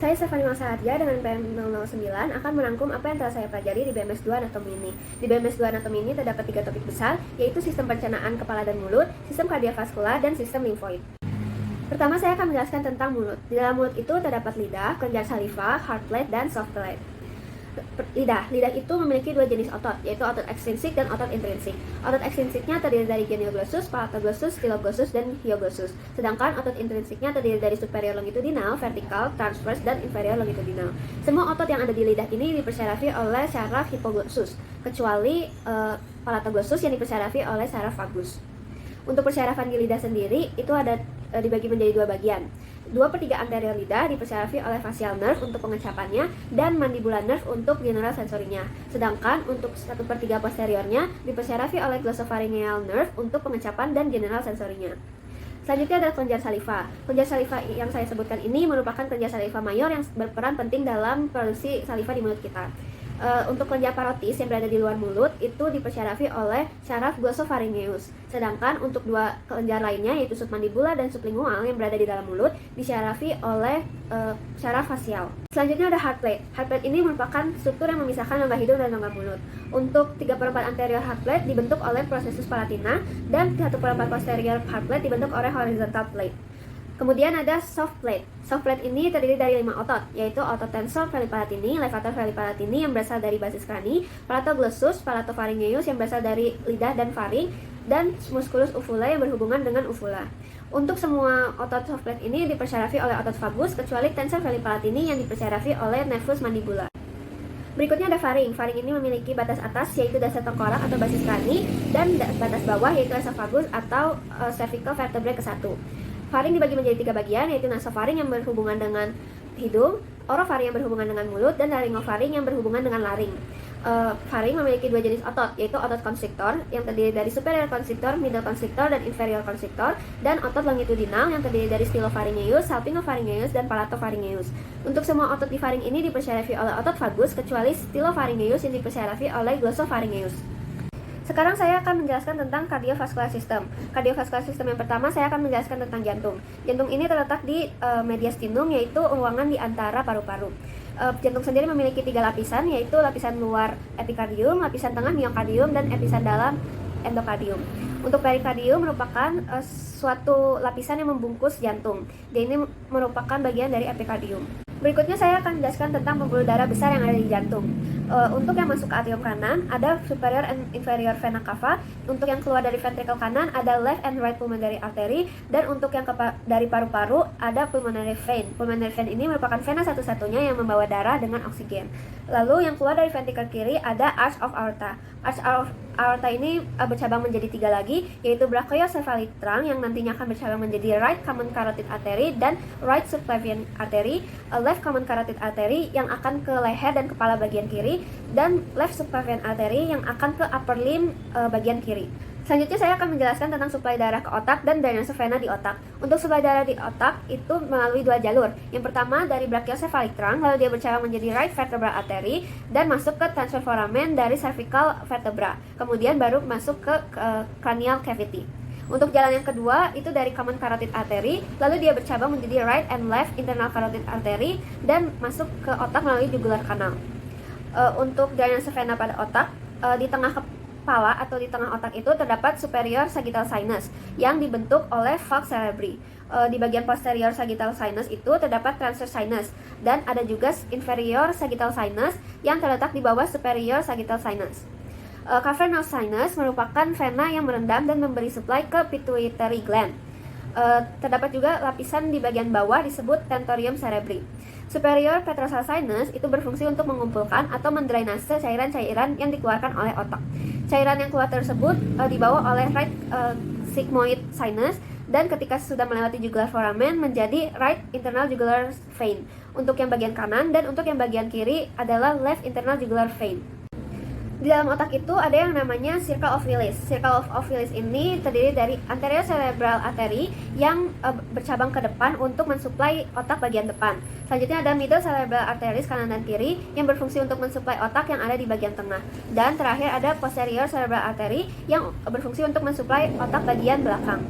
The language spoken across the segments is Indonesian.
Saya Stefani Malsaharja dengan PM 009 akan merangkum apa yang telah saya pelajari di BMS 2 Anatomi ini. Di BMS 2 Anatomi ini terdapat 3 topik besar, yaitu sistem pencernaan kepala dan mulut, sistem kardiovaskular, dan sistem limfoid. Pertama, saya akan menjelaskan tentang mulut. Di dalam mulut itu terdapat lidah, kelenjar saliva, hard plate, dan soft plate. Lidah itu memiliki 2 jenis otot, yaitu otot ekstrinsik dan otot intrinsik. Otot ekstrinsiknya terdiri dari genioglossus, palatoglossus, styloglossus, dan hyoglossus. Sedangkan otot intrinsiknya terdiri dari superior longitudinal, vertikal, transverse, dan inferior longitudinal. Semua otot yang ada di lidah ini dipersarafi oleh syaraf hipoglossus, kecuali palatoglossus yang dipersarafi oleh syaraf vagus. Untuk persyarafan di lidah sendiri itu ada dibagi menjadi 2 bagian. 2/3 anterior lidah dipersarafi oleh facial nerve untuk pengecapannya dan mandibular nerve untuk general sensorinya. Sedangkan untuk 1/3 posteriornya dipersarafi oleh glossopharyngeal nerve untuk pengecapan dan general sensorinya. Selanjutnya adalah kelenjar saliva. Kelenjar saliva yang saya sebutkan ini merupakan kelenjar saliva mayor yang berperan penting dalam produksi saliva di mulut kita. Untuk kelenjar parotis yang berada di luar mulut itu dipersyarafi oleh syaraf glossopharyngeus. Sedangkan untuk 2 kelenjar lainnya yaitu submandibular dan sublingual yang berada di dalam mulut disyarafi oleh syaraf facial. Selanjutnya ada hard plate. Hard plate ini merupakan struktur yang memisahkan rongga hidung dan rongga mulut. Untuk 3/4 anterior hard plate dibentuk oleh processus palatina dan 1/4 posterior hard plate dibentuk oleh horizontal plate. Kemudian ada soft plate. Soft plate ini terdiri dari 5 otot, yaitu otot tensor velipalatini, levator velipalatini yang berasal dari basis krani, palatoglossus, palatopharyngeus yang berasal dari lidah dan faring, dan musculus uvula yang berhubungan dengan uvula. Untuk semua otot soft plate ini dipersyarafi oleh otot vagus, kecuali tensor velipalatini yang dipersyarafi oleh nervus mandibula. Berikutnya ada faring. Faring ini memiliki batas atas yaitu dasar tengkorak atau basis krani dan batas bawah yaitu esophagus atau cervical vertebrae ke-1. Faring dibagi menjadi 3 bagian, yaitu nasofaring yang berhubungan dengan hidung, orofaring yang berhubungan dengan mulut, dan laryngofaring yang berhubungan dengan laring. Faring memiliki 2 jenis otot, yaitu otot constrictor yang terdiri dari superior constrictor, middle constrictor, dan inferior constrictor, dan otot longitudinal yang terdiri dari stylopharyngeus, salpingopharyngeus, dan palatopharyngeus. Untuk semua otot di faring ini dipersyarafi oleh otot vagus, kecuali stylopharyngeus yang dipersyarafi oleh glossopharyngeus. Sekarang saya akan menjelaskan tentang kardiovaskular system. Kardiovaskular system yang pertama saya akan menjelaskan tentang jantung. Jantung ini terletak di mediastinum, yaitu ruangan di antara paru-paru. Jantung sendiri memiliki 3 lapisan, yaitu lapisan luar epikardium, lapisan tengah miokardium, dan lapisan dalam endokardium. Untuk perikardium merupakan suatu lapisan yang membungkus jantung. Dia ini merupakan bagian dari epikardium. Berikutnya saya akan menjelaskan tentang pembuluh darah besar yang ada di jantung. Untuk yang masuk ke atrium kanan ada superior and inferior vena cava. Untuk yang keluar dari ventricle kanan ada left and right pulmonary artery. Dan untuk yang dari paru-paru ada pulmonary vein. Pulmonary vein ini merupakan vena satu-satunya yang membawa darah dengan oksigen. Lalu yang keluar dari ventricle kiri ada arch of aorta. Arch of aorta ini bercabang menjadi 3 lagi, yaitu brachiocephalic trunk yang nantinya akan bercabang menjadi right common carotid artery dan right subclavian artery, left common carotid artery yang akan ke leher dan kepala bagian kiri, dan left subclavian artery yang akan ke upper limb bagian kiri. Selanjutnya saya akan menjelaskan tentang suplai darah ke otak dan drainase vena di otak. Untuk suplai darah di otak itu melalui 2 jalur. Yang pertama dari brachiocephalic trunk, lalu dia bercabang menjadi right vertebral artery dan masuk ke transverse foramen dari cervical vertebra. Kemudian baru masuk ke cranial cavity. Untuk jalan yang kedua itu dari common carotid artery, lalu dia bercabang menjadi right and left internal carotid artery dan masuk ke otak melalui jugular canal. Untuk drainase vena pada otak, di tengah kepala atau di tengah otak itu terdapat superior sagittal sinus yang dibentuk oleh falx cerebri. Di bagian posterior sagittal sinus itu terdapat transverse sinus dan ada juga inferior sagittal sinus yang terletak di bawah superior sagittal sinus. Cavernous sinus merupakan vena yang merendam dan memberi suplai ke pituitary gland. Terdapat juga lapisan di bagian bawah disebut tentorium cerebri. Superior petrosal sinus itu berfungsi untuk mengumpulkan atau mendrainase cairan-cairan yang dikeluarkan oleh otak. Cairan yang keluar tersebut dibawa oleh right sigmoid sinus dan ketika sudah melewati jugular foramen menjadi right internal jugular vein untuk yang bagian kanan, dan untuk yang bagian kiri adalah left internal jugular vein. Di dalam otak itu ada yang namanya circle of Willis. Circle of Willis ini terdiri dari anterior cerebral artery yang bercabang ke depan untuk mensuplai otak bagian depan. Selanjutnya ada middle cerebral arteries kanan dan kiri yang berfungsi untuk mensuplai otak yang ada di bagian tengah. Dan terakhir ada posterior cerebral artery yang berfungsi untuk mensuplai otak bagian belakang.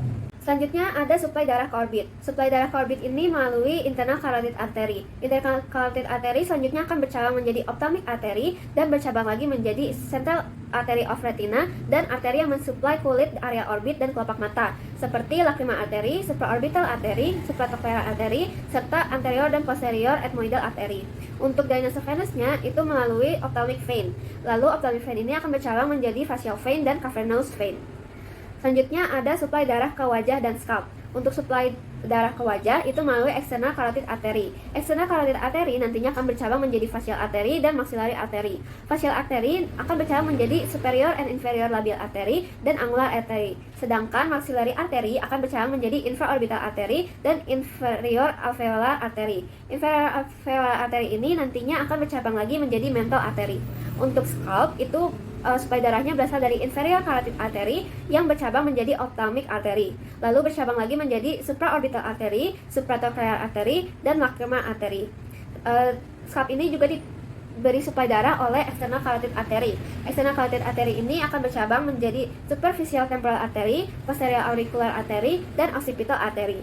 Selanjutnya ada suplai darah ke orbit. Suplai darah ke orbit ini melalui internal carotid artery. Internal carotid artery selanjutnya akan bercabang menjadi ophthalmic artery dan bercabang lagi menjadi central artery of retina dan arteri yang mensuplai kulit, area orbit dan kelopak mata seperti lacrimal artery, supraorbital artery, supraclavicular artery, serta anterior dan posterior ethmoidal artery. Untuk drainase venusnya itu melalui ophthalmic vein. Lalu ophthalmic vein ini akan bercabang menjadi facial vein dan cavernous vein. Selanjutnya ada suplai darah ke wajah dan scalp. Untuk suplai darah ke wajah itu melalui external carotid artery. External carotid artery nantinya akan bercabang menjadi facial artery dan maxillary artery. Facial artery akan bercabang menjadi superior and inferior labial artery dan angular artery. Sedangkan maxillary artery akan bercabang menjadi infraorbital artery dan inferior alveolar artery. Inferior alveolar artery ini nantinya akan bercabang lagi menjadi mental artery. Untuk scalp itu suplai darahnya berasal dari inferior carotid artery yang bercabang menjadi ophthalmic artery, lalu bercabang lagi menjadi supraorbital artery, supratrochlear artery, dan lacrimal artery. Scalp ini juga diberi suplai darah oleh external carotid artery. External carotid artery ini akan bercabang menjadi superficial temporal artery, posterior auricular artery, dan occipital artery.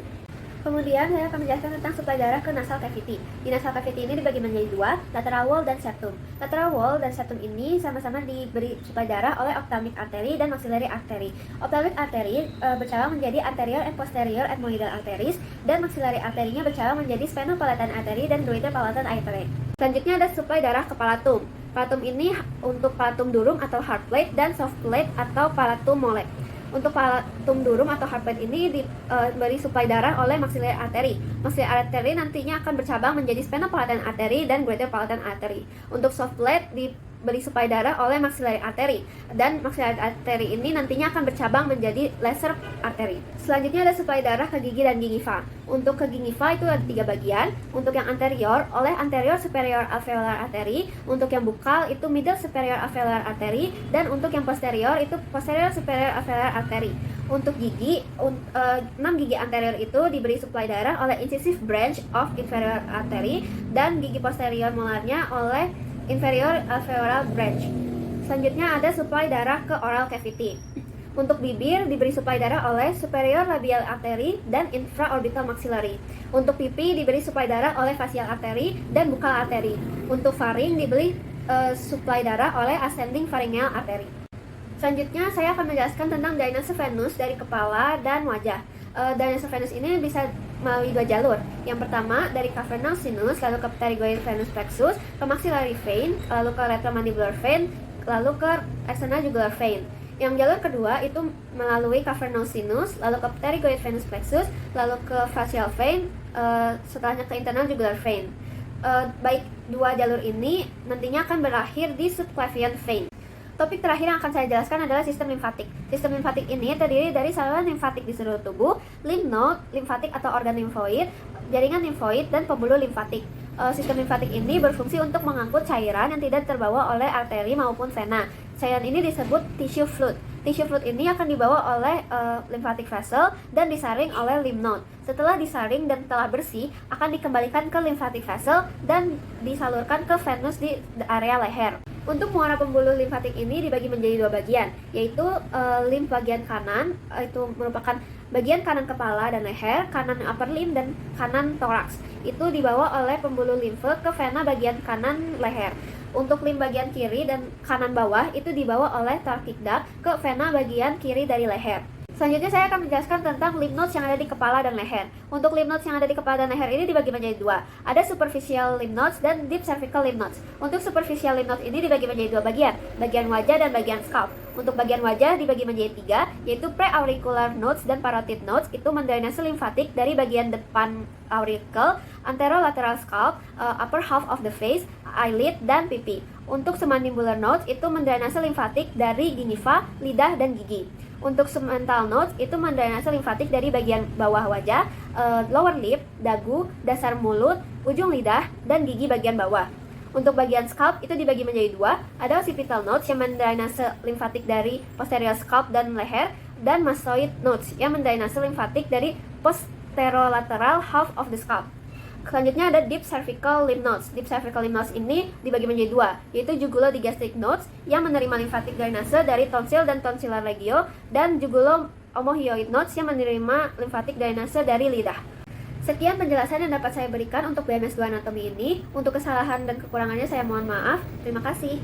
Kemudian saya akan menjelaskan tentang suplai darah ke nasal cavity. Di nasal cavity ini dibagi menjadi dua, lateral wall dan septum. Lateral wall dan septum ini sama-sama diberi suplai darah oleh ophthalmic artery dan maxillary artery. Ophthalmic artery bercabang menjadi anterior and posterior ethmoidal arteries dan maxillary arterinya bercabang menjadi sphenopalatine artery dan greater palatine artery. Selanjutnya ada suplai darah ke palatum. Palatum ini untuk palatum durum atau hard plate dan soft plate atau palatum mole. Untuk palatum durum atau hard plate ini diberi suplai darah oleh maxillary artery. Maxillary artery nantinya akan bercabang menjadi sphenopalatine artery dan greater palatine artery. Untuk soft plate diberi suplai darah oleh maxillary artery dan maxillary artery ini nantinya akan bercabang menjadi lesser artery. Selanjutnya ada suplai darah ke gigi dan gingiva. Untuk ke gingiva itu ada 3 bagian. Untuk yang anterior oleh anterior superior alveolar artery, untuk yang bukal itu middle superior alveolar artery, dan untuk yang posterior itu posterior superior alveolar artery. Untuk gigi, 6 gigi anterior itu diberi suplai darah oleh incisive branch of inferior artery dan gigi posterior molarnya oleh inferior alveolar branch. Selanjutnya ada suplai darah ke oral cavity. Untuk bibir diberi suplai darah oleh superior labial artery dan infraorbital maxillary. Untuk pipi diberi suplai darah oleh facial artery dan buccal artery. Untuk faring diberi suplai darah oleh ascending pharyngeal artery. Selanjutnya saya akan menjelaskan tentang drainase venus dari kepala dan wajah. Drainase venus ini bisa melalui 2 jalur. Yang pertama dari cavernous sinus, lalu ke pterygoid venous plexus, ke maxillary vein, lalu ke retromandibular vein, lalu ke external jugular vein. Yang jalur kedua itu melalui cavernous sinus, lalu ke pterygoid venous plexus, lalu ke facial vein, setelahnya ke internal jugular vein. Baik 2 jalur ini nantinya akan berakhir di subclavian vein. Topik terakhir yang akan saya jelaskan adalah sistem limfatik. Sistem limfatik ini terdiri dari saluran limfatik di seluruh tubuh, lymph node, limfatik atau organ limfoid, jaringan limfoid, dan pembuluh limfatik. Sistem limfatik ini berfungsi untuk mengangkut cairan yang tidak terbawa oleh arteri maupun vena. Cairan ini disebut tissue fluid. Tissue fluid ini akan dibawa oleh lymphatic vessel dan disaring oleh lymph node. Setelah disaring dan telah bersih, akan dikembalikan ke lymphatic vessel dan disalurkan ke venus di area leher. Untuk muara pembuluh limfatik ini dibagi menjadi 2 bagian, yaitu limf bagian kanan, itu merupakan bagian kanan kepala dan leher, kanan upper limb, dan kanan toraks. Itu dibawa oleh pembuluh limfe ke vena bagian kanan leher. Untuk limf bagian kiri dan kanan bawah itu dibawa oleh thoracic duct ke vena bagian kiri dari leher. Selanjutnya saya akan menjelaskan tentang lymph nodes yang ada di kepala dan leher. Untuk lymph nodes yang ada di kepala dan leher ini dibagi menjadi 2. Ada superficial lymph nodes dan deep cervical lymph nodes. Untuk superficial lymph nodes ini dibagi menjadi 2 bagian, bagian wajah dan bagian scalp. Untuk bagian wajah dibagi menjadi 3, yaitu preauricular nodes dan parotid nodes. Itu mendrainase limfatik dari bagian depan auricle, anterolateral scalp, upper half of the face, eyelid, dan pipi. Untuk submandibular nodes itu mendrainase limfatik dari gingiva, lidah, dan gigi. Untuk submental nodes itu mendrainase limfatik dari bagian bawah wajah, lower lip, dagu, dasar mulut, ujung lidah, dan gigi bagian bawah. Untuk bagian scalp itu dibagi menjadi 2, ada occipital nodes yang mendrainase limfatik dari posterior scalp dan leher, dan mastoid nodes yang mendrainase limfatik dari posterolateral half of the scalp. Selanjutnya ada deep cervical lymph nodes. Deep cervical lymph nodes ini dibagi menjadi 2, yaitu jugulo-digastric nodes yang menerima limfatik drainase dari tonsil dan tonsillar legio, dan jugulo omohyoid nodes yang menerima limfatik drainase dari lidah. Sekian penjelasan yang dapat saya berikan untuk BMS 2 anatomi ini. Untuk kesalahan dan kekurangannya saya mohon maaf. Terima kasih.